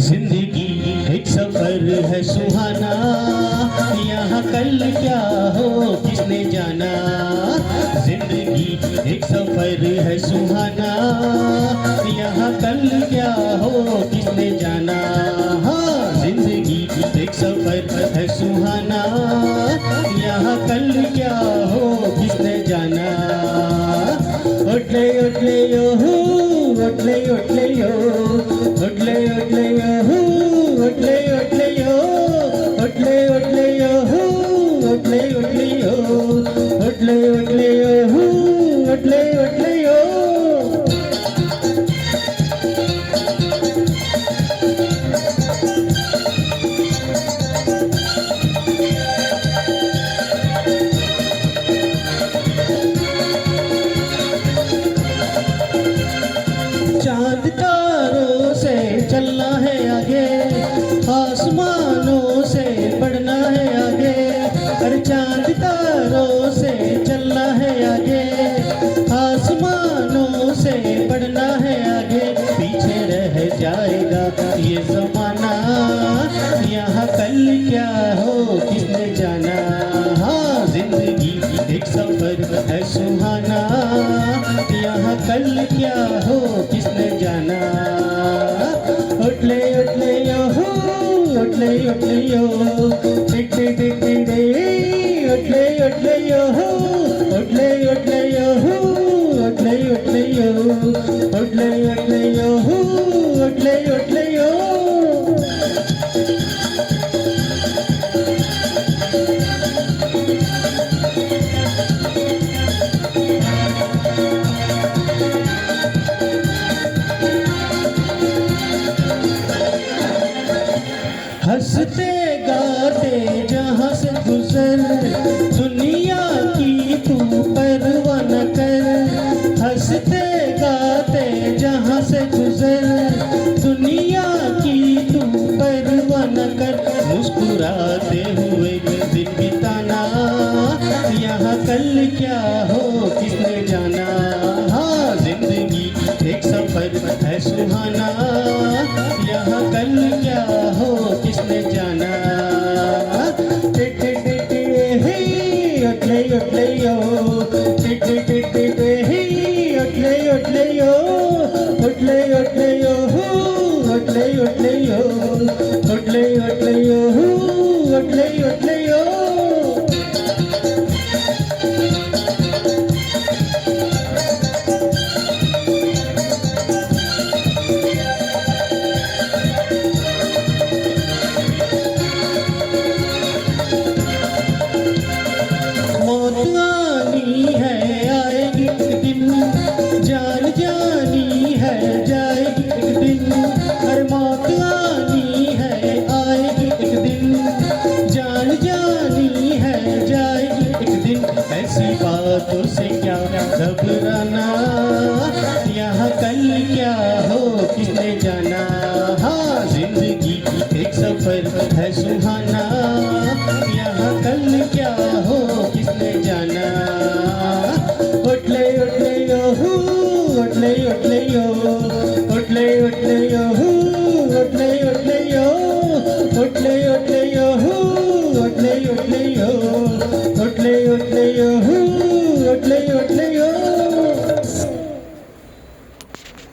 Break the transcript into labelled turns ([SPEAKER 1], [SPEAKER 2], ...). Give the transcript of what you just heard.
[SPEAKER 1] जिंदगी एक सफर है सुहाना, यहाँ कल क्या हो किसने जाना। जिंदगी एक सफर है सुहाना, यहाँ कल क्या हो किसने जाना। हाँ, जिंदगी एक सफर है सुहाना, यहाँ कल क्या हो किसने जाना। उठले उठले यो उठले उठले यो उठले उठले यो उठले उठले यो उठले उठले यो उठले उठले यो उठले उठले यो उठले उठले यो। चांद तारों से चलना है आगे, आसमानों से बढ़ना है आगे। अरे चांद तारों से चलना है आगे, आसमानों से बढ़ना है आगे। पीछे रह जाएगा ये जमाना, यहाँ कल क्या हो किसने जाना। हाँ, जिंदगी एक सफर है सुहाना, यहाँ कल क्या हो किसने जाना। उठले उठले यो उठले उठले यो टिक टिक टिक टिक टिक उठले उठले यो उठले उठले यो उठले उठले यो उठले उठले यो उठले उठले यो। हंसते गाते जहाँ से गुजर, दुनिया की तू परवाह न कर। हंसते गाते जहाँ से गुजर, दुनिया की तू परवाह न कर। मुस्कुराते हुए दिन बिताना, यहाँ कल क्या हो किसने जाना। हाँ, जिंदगी एक सफर है सुहाना, यहाँ कल क्या हो किसने जाना। उठले उठले यो उठले उठले यो उठले उठले यो उठले उठले यो उठले उठले यो उठले उठले यो। मौत आनी है आएगी एक दिन, जान जानी है जाएगी एक दिन। हर मौत आनी है आएगी एक दिन, जान जानी है जाएगी एक दिन। ऐसी बातों से क्या घबराना, यहाँ कल क्या हो किसने जाना। हाँ, जिंदगी एक सफर है सुहाना, यहाँ कल क्या हो किसने जाना। उठले उठले यो उठले उठले यो उठले उठले यो उठले उठले यो उठले उठले यो उठले उठले यो उठले उठले यो उठले उठले